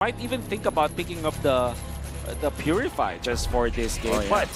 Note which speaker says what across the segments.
Speaker 1: might even think about picking up the Purify just for this game, but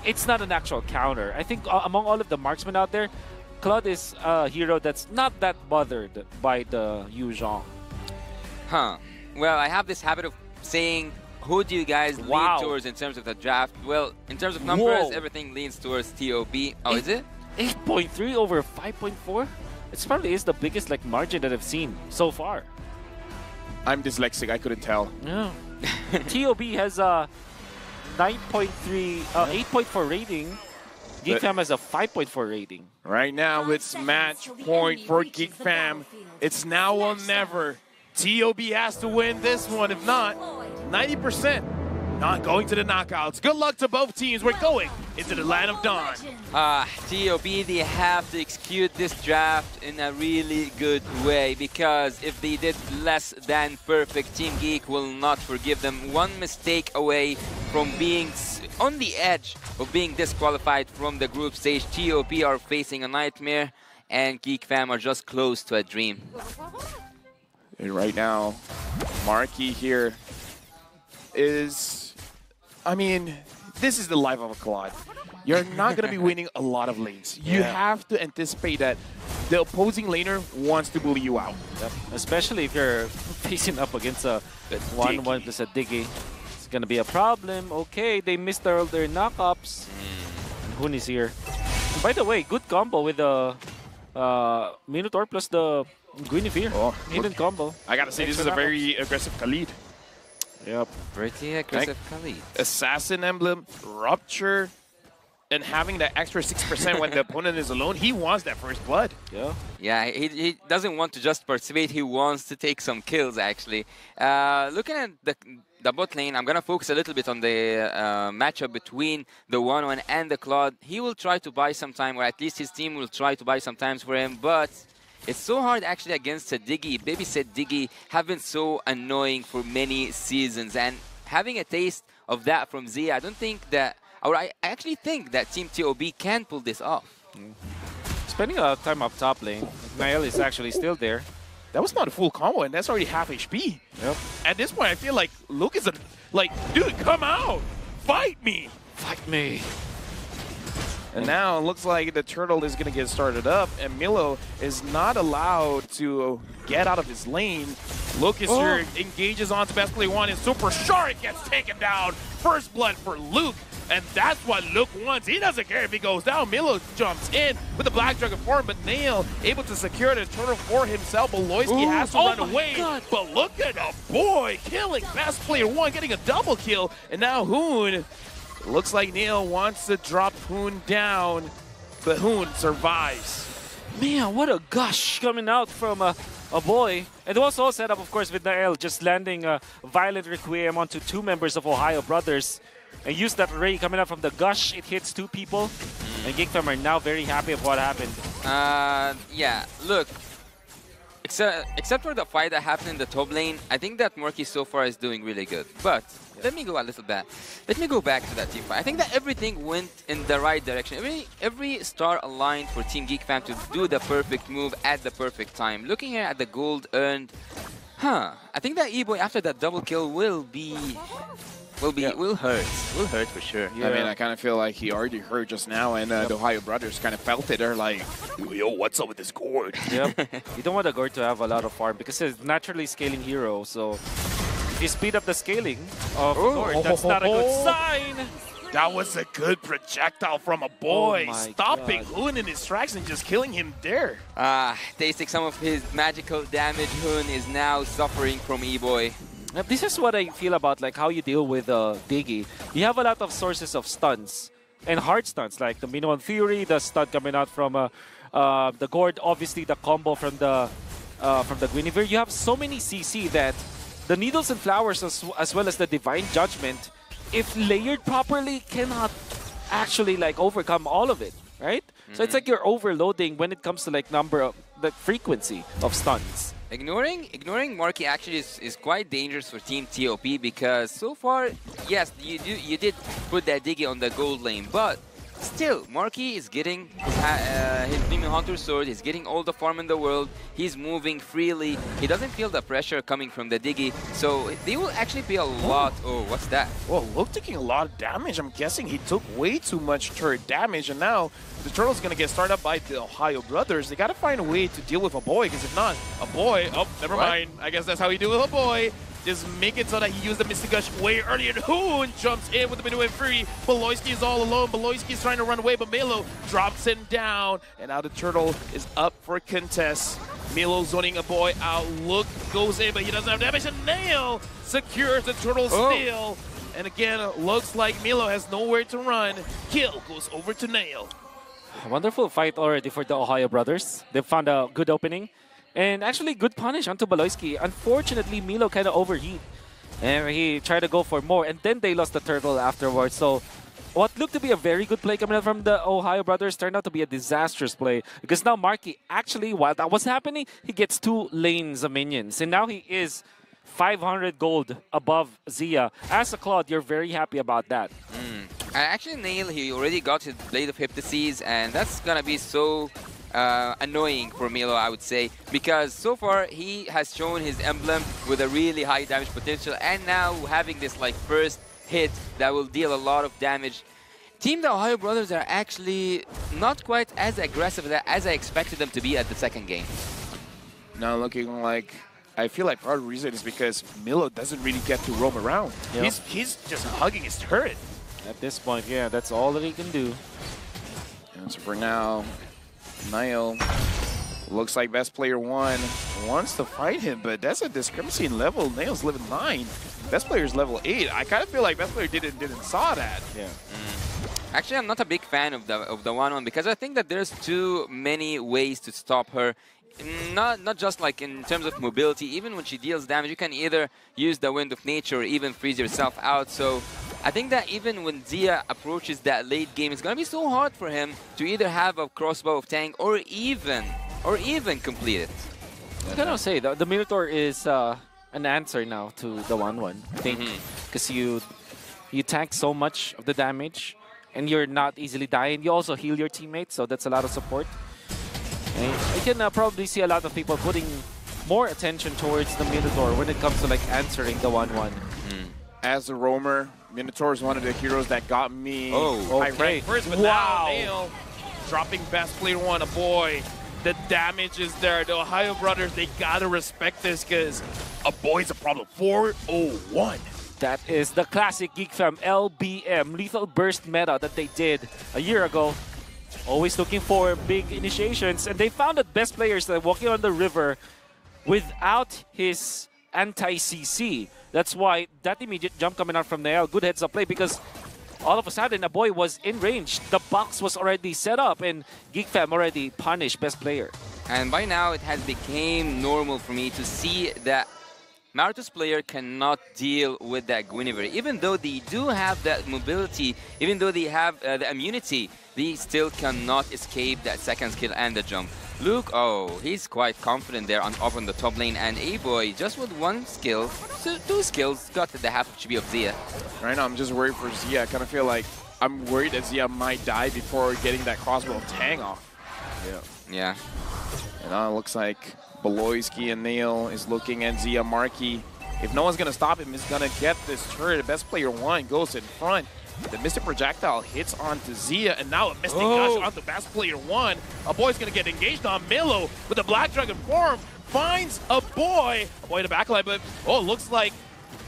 Speaker 1: it's not an actual counter. I think among all of the marksmen out there, Claude is a hero that's not that bothered by the Yu Zhong.
Speaker 2: Huh. Well, I have this habit of saying, who do you guys lean towards in terms of the draft? Well, in terms of numbers, everything leans towards TOB. Oh, is it?
Speaker 1: 8.3 over 5.4? It probably is the biggest like margin that I've seen so far.
Speaker 3: I'm dyslexic, I couldn't tell.
Speaker 1: Yeah. TOB has a 9.3, 8.4 rating. Geek Fam has a 5.4 rating.
Speaker 3: Right now, it's match point for Geek Fam. It's now or never. TOB has to win this one. If not, 90% not going to the knockouts. Good luck to both teams. We're going into the land of dawn.
Speaker 2: TOB, they have to execute this draft in a really good way, because if they did less than perfect, Team Geek will not forgive them. One mistake away from being on the edge of being disqualified from the group stage. TOB are facing a nightmare, and Geek Fam are just close to a dream.
Speaker 3: And right now, Marky here is, I mean, this is the life of a Claude. You're not going to be winning a lot of lanes. You have to anticipate that the opposing laner wants to bully you out.
Speaker 1: Yep. Especially if you're facing up against a 1-1 plus a Diggy. It's going to be a problem. Okay, they missed their knockups. And Hoon is here. And by the way, good combo with the Minotaur plus the Guinevere. Hidden combo.
Speaker 3: I got to say, this is a very aggressive Khalid.
Speaker 1: Yep.
Speaker 2: Pretty aggressive Khalid.
Speaker 3: Assassin Emblem, Rupture, and having that extra 6% when the opponent is alone, he wants that first blood.
Speaker 2: Yeah, he doesn't want to just participate, he wants to take some kills, actually. Looking at the bot lane, I'm going to focus a little bit on the matchup between the 1-1 and the Claude. He will try to buy some time, or at least his team will try to buy some time for him, but it's so hard actually against a Diggy. Babysit Diggy have been so annoying for many seasons, and having a taste of that from Z, I don't think that, or I actually think that Team TOB can pull this off.
Speaker 1: Spending a lot of time up top lane. Nael is actually still there.
Speaker 3: That was not a full combo, and that's already half HP.
Speaker 1: Yep.
Speaker 3: At this point, I feel like Luke is like, dude, come out! Fight me!
Speaker 1: Fight me!
Speaker 3: And now it looks like the turtle is going to get started up, and Milo is not allowed to get out of his lane. Lucas here engages onto best play one, and Super Shark gets taken down. First blood for Luke, and that's what Luke wants. He doesn't care if he goes down. Milo jumps in with the Black Dragon form, but Nail able to secure the turtle for himself. Beloyski has to run away, but look at the boy killing best player one, getting a double kill, and now Hoon. Looks like Neil wants to drop Hoon down, but Hoon survives.
Speaker 1: Man, what a gush coming out from a boy. And it was all set up, of course, with Nael just landing a Violent Requiem onto two members of OhioBrothers. And use that ray coming out from the gush. It hits two people. And Geek Fam are now very happy of what happened.
Speaker 2: Yeah, look. Except for the fight that happened in the top lane, I think that Morky so far is doing really good. But let me go a little bit. Let me go back to that team fight. I think that everything went in the right direction. Every star aligned for Team Geek Fam to do the perfect move at the perfect time. Looking here at the gold earned, I think that E-Boy after that double kill will hurt for sure.
Speaker 3: I mean, I kind of feel like he already hurt just now, and the TheOHIOBrothers kind of felt it. They're like, yo, what's up with this gourd?
Speaker 1: Yep. You don't want the gourd to have a lot of farm because it's a naturally scaling hero. So if you speed up the scaling of gourd, that's not a good sign.
Speaker 3: That was a good projectile from a boy, stopping Hoon in his tracks and just killing him there.
Speaker 2: Tasting some of his magical damage, Hoon is now suffering from E-Boy.
Speaker 1: This is what I feel about like how you deal with Diggy. You have a lot of sources of stuns and hard stuns, like the Minoan Fury, the stun coming out from the Gourd, obviously the combo from the Guinevere. You have so many CC that the Needles and Flowers as well as the Divine Judgment, if layered properly, cannot actually like overcome all of it, right? So it's like you're overloading when it comes to like the frequency of stuns.
Speaker 2: Ignoring Marky actually is quite dangerous for Team TOP because so far, yes, you did put that Diggy on the gold lane, but still, Marky is getting his Demon Hunter sword. He's getting all the farm in the world. He's moving freely. He doesn't feel the pressure coming from the Diggy. So they will actually be a lot. Oh, what's that?
Speaker 3: Well, Luke taking a lot of damage. I'm guessing he took way too much turret damage, and now the turtle's gonna get started up by the Ohio brothers. They gotta find a way to deal with a boy, because if not, a boy, oh, never mind. I guess that's how you deal with a boy. Just make it so that he used the Mystic Gush way earlier. Hoon jumps in with the Minuet Fury. Beloyski is all alone. Beloyski is trying to run away, but Milo drops him down. And now the turtle is up for contest. Milo zoning a boy out. Look goes in, but he doesn't have damage. And Nail secures the turtle steal. And again, looks like Milo has nowhere to run. Kill goes over to Nail.
Speaker 1: A wonderful fight already for the Ohio brothers. They found a good opening. And actually, good punish onto Beloyski. Unfortunately, Milo kind of overheat. And he tried to go for more. And then they lost the turtle afterwards. So what looked to be a very good play coming out from the Ohio brothers turned out to be a disastrous play. Because now Marky, actually, while that was happening, he gets 2 lanes of minions. And now he is 500 gold above Zia. As a Claude, you're very happy about that.
Speaker 2: Actually, Nail, he already got his Blade of Hypnosis. And that's going to be so... annoying for Milo, I would say, because so far he has shown his emblem with a really high damage potential, and now having this like first hit that will deal a lot of damage. Team the Ohio brothers are actually not quite as aggressive as I expected them to be at the second game.
Speaker 3: Now looking like, I feel like part of the reason is because Milo doesn't really get to roam around.
Speaker 1: Yep.
Speaker 3: He's just hugging his turret.
Speaker 1: At this point, yeah, that's all that he can do.
Speaker 3: And so for now, Niall looks like best player 1 wants to fight him, but that's a discrepancy in level. Nail's level 9. Best player is level 8. I kind of feel like best player didn't saw that.
Speaker 1: Yeah.
Speaker 2: Actually, I'm not a big fan of the 1-1 because I think that there's too many ways to stop her. Not just like in terms of mobility. Even when she deals damage, you can either use the Wind of Nature or even freeze yourself out. So I think that even when Zia approaches that late game, it's gonna be so hard for him to either have a crossbow of tank or even complete it.
Speaker 1: I cannot say the Minotaur is an answer now to the 1-1. I think because you tank so much of the damage and you're not easily dying. You also heal your teammates, so that's a lot of support. And I can probably see a lot of people putting more attention towards the Minotaur when it comes to like answering the 1-1.
Speaker 3: As a roamer, Minotaur is one of the heroes that got me
Speaker 1: okay.
Speaker 3: ranked first, but now Nail dropping best player 1, a boy. The damage is there. The Ohio brothers, they gotta respect this because a boy's a problem. 401.
Speaker 1: That is the classic Geek Fam LBM, Lethal Burst meta that they did a year ago. Always looking for big initiations, and they found that best players that walking on the river without his anti-CC. That's why that immediate jump coming out from Nail, good heads up play, because all of a sudden a boy was in range. The box was already set up, and Geek Fam already punished best player.
Speaker 2: And by now it has become normal for me to see that Naruto's player cannot deal with that Guinevere. Even though they do have that mobility, even though they have the immunity, they still cannot escape that second skill and the jump. Luke, he's quite confident there up on the top lane, and A-Boy just with 1 skill, so 2 skills, got the half HP of Zia.
Speaker 3: Right now I'm just worried for Zia. I kind of feel like I'm worried that Zia might die before getting that crossbow of Tang off.
Speaker 2: Yeah.
Speaker 3: And now it looks like Beloyski and Nail is looking at Zia Marky. If no one's going to stop him, he's going to get this turret. Best player 1 goes in front. The Mystic Projectile hits onto Zia, and now a Mystic Gush onto best player 1. A boy's going to get engaged on Milo with the Black Dragon form. Finds a boy. A boy in the backline, but looks like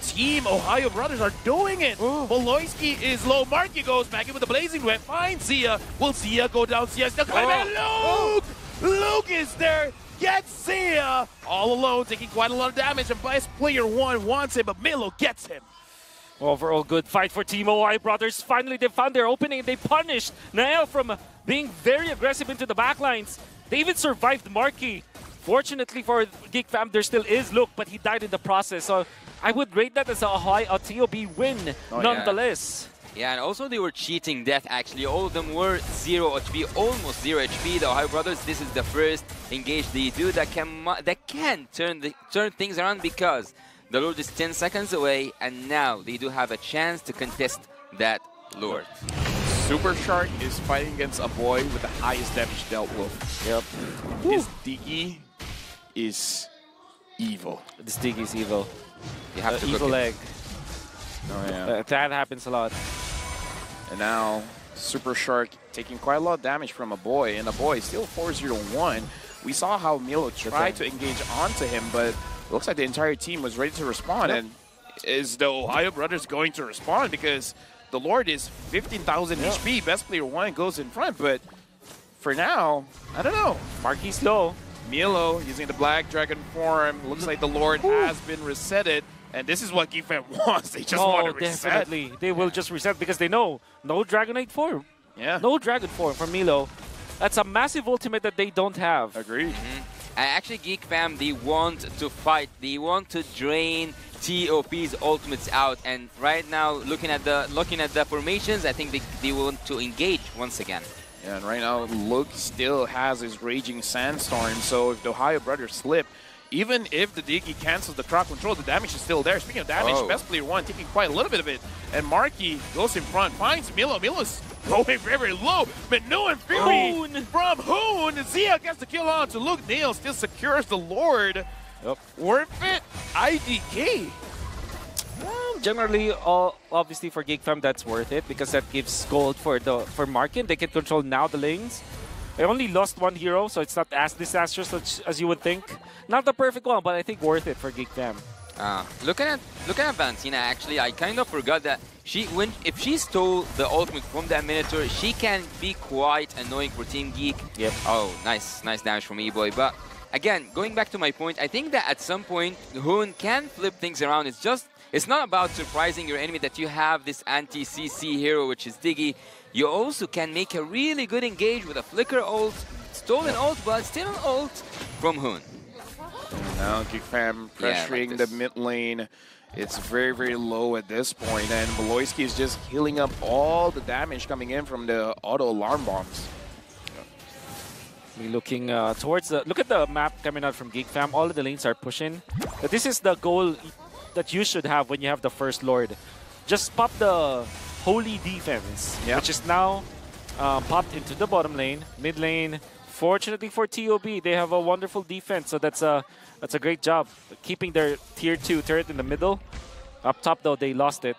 Speaker 3: Team Ohio brothers are doing it. Beloyski is low. Marky goes back in with the Blazing Web. Finds Zia. Will Zia go down? Zia still climbing. Luke! Luke is there. Gets Zia all alone, taking quite a lot of damage, and best player 1 wants him, but Milo gets him.
Speaker 1: Overall good fight for Team Ohio brothers. Finally, they found their opening. They punished Nael from being very aggressive into the backlines. They even survived Marky. Fortunately for Geek Fam, there still is Luke, but he died in the process. So I would rate that as a high TOB win, nonetheless.
Speaker 2: Yeah, and also they were cheating death, actually. All of them were 0 HP, almost 0 HP. The Ohio brothers, this is the first engage they do that can turn things around, because the Lord is 10 seconds away, and now they do have a chance to contest that Lord.
Speaker 3: Super Shark is fighting against a boy with the highest damage dealt with.
Speaker 1: Yep.
Speaker 3: His Diggy is evil.
Speaker 1: This Diggy is evil.
Speaker 2: You have to cook
Speaker 1: evil
Speaker 2: it.
Speaker 1: egg.
Speaker 3: Oh, yeah.
Speaker 1: That happens a lot.
Speaker 3: And now Super Shark taking quite a lot of damage from a boy, and a boy still 4-0-1. We saw how Milo tried to engage onto him, but it looks like the entire team was ready to respond.
Speaker 1: Yep.
Speaker 3: And is the Ohio Brothers going to respond? Because the Lord is 15,000 HP. Best player 1 goes in front, but for now, I don't know.
Speaker 1: Marquis low.
Speaker 3: Milo using the Black Dragon form. Looks like the Lord has been resetted. And this is what GEEK wants. They just want to reset.
Speaker 1: Definitely. They will just reset because they know no Dragonite form.
Speaker 3: Yeah.
Speaker 1: No Dragon form from Milo. That's a massive ultimate that they don't have.
Speaker 3: Agreed.
Speaker 2: Actually, GEEK fam, they want to fight. They want to drain TOP's ultimates out. And right now, looking at the formations, I think they want to engage once again.
Speaker 3: Yeah, and right now, Luke still has his Raging Sandstorm. So if the Ohio Brothers slip, even if the Diggy cancels the crowd control, the damage is still there. Speaking of damage, Best Player 1 taking quite a little bit of it. And Marky goes in front, finds Milo. Milo's going very, very low. But no Fury from Hoon. Zia gets the kill on to Luke. Neil still secures the Lord.
Speaker 1: Yep.
Speaker 3: Worth it? IDK.
Speaker 1: Generally, obviously for GEEK Fam, that's worth it because that gives gold for Markin. They can control now the lanes. I only lost one hero, so it's not as disastrous as you would think. Not the perfect one, but I think worth it for GEEK Fam.
Speaker 2: Looking at Valentina, actually, I kind of forgot that if she stole the ultimate from that Minotaur, she can be quite annoying for Team GEEK.
Speaker 1: Yep.
Speaker 2: Oh, nice damage from E-Boy. But again, going back to my point, I think that at some point, Hoon can flip things around. It's not about surprising your enemy that you have this anti-CC hero, which is Diggy. You also can make a really good engage with a Flicker ult, stolen ult, but still an ult from Hoon.
Speaker 3: And now GEEK Fam pressuring the mid lane. It's very, very low at this point, and Beloyski is just healing up all the damage coming in from the auto alarm bombs.
Speaker 1: We're looking towards the... Look at the map coming out from GEEK Fam. All of the lanes are pushing. But this is the goal that you should have when you have the first Lord. Just pop the Holy Defense, which is now popped into the bottom lane, mid lane. Fortunately for TOB, they have a wonderful defense, so that's a great job. Keeping their tier 2 turret in the middle. Up top though, they lost it.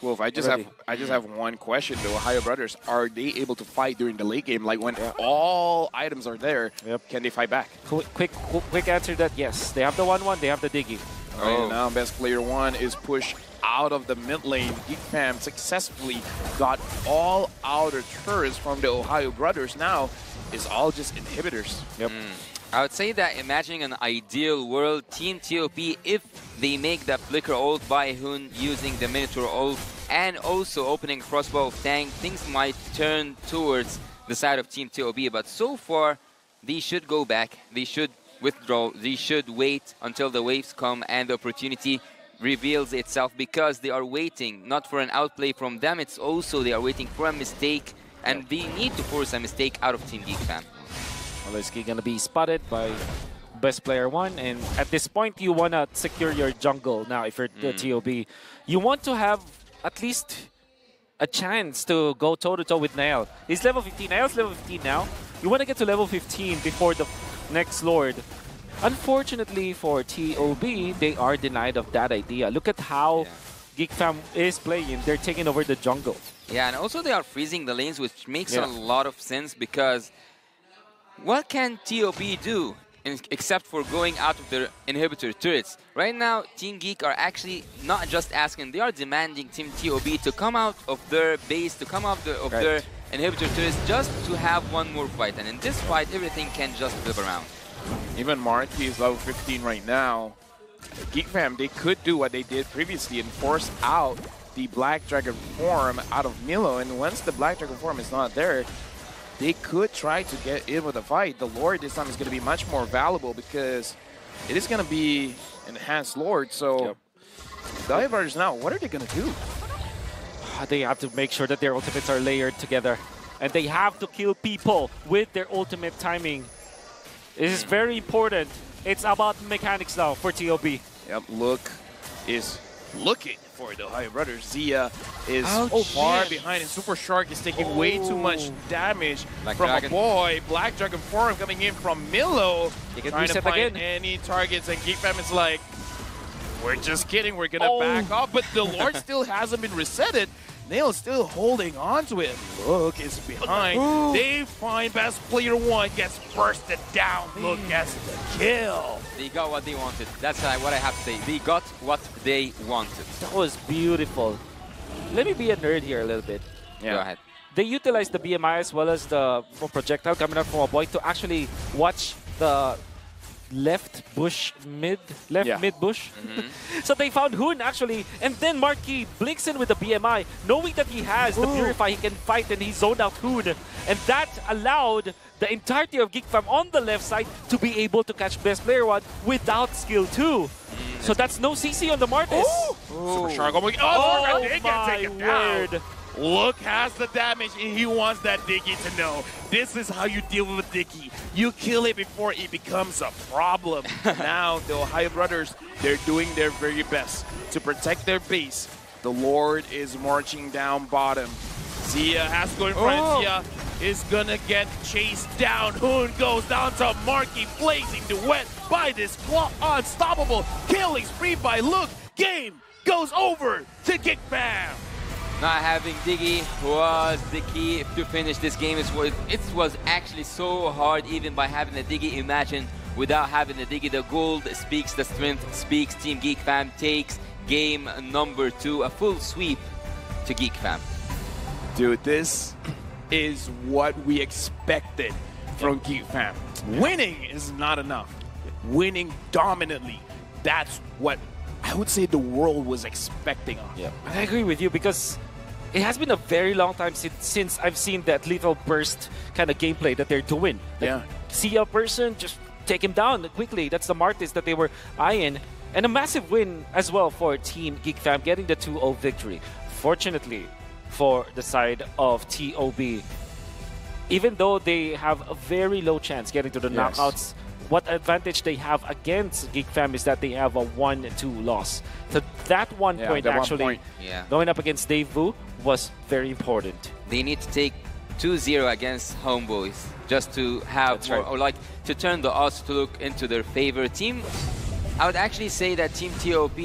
Speaker 3: Wolf, I just have one question though. Ohio Brothers, are they able to fight during the late game? Like when all items are there, can they fight back?
Speaker 1: Quick answer that yes. They have the 1-1, they have the Diggy.
Speaker 3: Right now, Best Player 1 is pushed out of the mid lane. GEEK Fam successfully got all outer turrets from the Ohio Brothers. Now, it's all just inhibitors.
Speaker 1: Yep.
Speaker 2: I would say that imagining an ideal world, Team TOP, if they make that Flicker ult by Hoon using the Minotaur ult and also opening crossbow of Tang, things might turn towards the side of Team TOP. But so far, they should go back. They should withdraw. They should wait until the waves come and the opportunity reveals itself, because they are waiting not for an outplay from them, it's also they are waiting for a mistake, and they need to force a mistake out of Team GEEK Fam.
Speaker 1: Beloyski gonna be spotted by Best Player 1, and at this point you wanna secure your jungle now if you're the TOB. You want to have at least a chance to go toe-to-toe with Nael. He's level 15, Nael's level 15 now. You wanna get to level 15 before the next Lord. Unfortunately for TOB, they are denied of that idea. Look at how GEEK Fam is playing. They're taking over the jungle.
Speaker 2: Yeah, and also they are freezing the lanes, which makes a lot of sense, because what can TOP do except for going out of their inhibitor turrets? Right now, Team GEEK are actually not just asking, they are demanding Team TOB to come out of their base, to come out of their inhibitor turrets, just to have one more fight. And in this fight, everything can just flip around.
Speaker 3: Even Marky is level 15 right now. GEEK Fam, they could do what they did previously and force out the Black Dragon form out of Milo. And once the Black Dragon form is not there, they could try to get in with a fight. The Lord this time is going to be much more valuable because it is going to be enhanced Lord. So the Ohio Brothers now, what are they going to do?
Speaker 1: They have to make sure that their ultimates are layered together. And they have to kill people with their ultimate timing. This is very important. It's about mechanics now for TOB.
Speaker 3: Yep, Look is looking for the Ohio Brothers. Zia is
Speaker 2: Oh,
Speaker 3: far
Speaker 2: shit.
Speaker 3: behind, and Super Shark is taking way too much damage
Speaker 2: Black
Speaker 3: from
Speaker 2: Dragon.
Speaker 3: a boy. Black Dragon form coming in from Milo,
Speaker 1: You can
Speaker 3: trying to
Speaker 1: reset
Speaker 3: find
Speaker 1: again.
Speaker 3: any targets, and Geek Fam is like, we're just kidding, we're gonna back off, but the Lord still hasn't been resetted. Nail's still holding on to it. Look is behind. They find best player one, gets bursted down. Look gets the kill.
Speaker 2: They got what they wanted. That's what I have to say. They got what they wanted.
Speaker 1: That was beautiful. Let me be a nerd here a little bit.
Speaker 2: Go ahead.
Speaker 1: They utilized the BMI as well as the projectile coming out from a boy to actually watch the left mid bush. So they found Hoon actually, and then Marquis blinks in with the BMI, knowing that he has the Purify, he can fight, and he zoned out Hoon. And that allowed the entirety of Geek Fam on the left side to be able to catch best player one without skill 2. So that's no CC on the Martis.
Speaker 3: Super Shark. Oh,
Speaker 1: Oh
Speaker 3: they
Speaker 1: my
Speaker 3: can't take it down.
Speaker 1: word.
Speaker 3: Look has the damage, and he wants that Diggy to know. This is how you deal with Diggy. You kill it before it becomes a problem. Now, the Ohio Brothers, they're doing their very best to protect their base. The Lord is marching down bottom. Zia has to go in front. Zia is gonna get chased down. Hoon goes down to Marky, blazing the wet by this claw. Unstoppable killing spree by Look. Game goes over to Geek Fam.
Speaker 2: Not having Diggy was the key to finish this game. It was actually so hard even by having the Diggy. Imagine without having the Diggy. The gold speaks, the strength speaks. Team Geek Fam takes game number 2. A full sweep to Geek Fam.
Speaker 3: Dude, this is what we expected from Geek Fam. Winning is not enough. Winning dominantly, that's what I would say the world was expecting of.
Speaker 1: Yeah, I agree with you because it has been a very long time since I've seen that little burst kind of gameplay that they're doing. Like, see a person, just take him down quickly. That's the Martis that they were eyeing. And a massive win as well for Team Geek Fam, getting the 2-0 victory. Fortunately for the side of TOB, even though they have a very low chance getting to the knockouts, what advantage they have against Geek Fam is that they have a 1-2 loss. So that 1 point actually going up against Dave Vu was very important.
Speaker 2: They need to take 2-0 against Homeboys just to have or like to turn the odds to look into their favor. I would actually say that Team TOP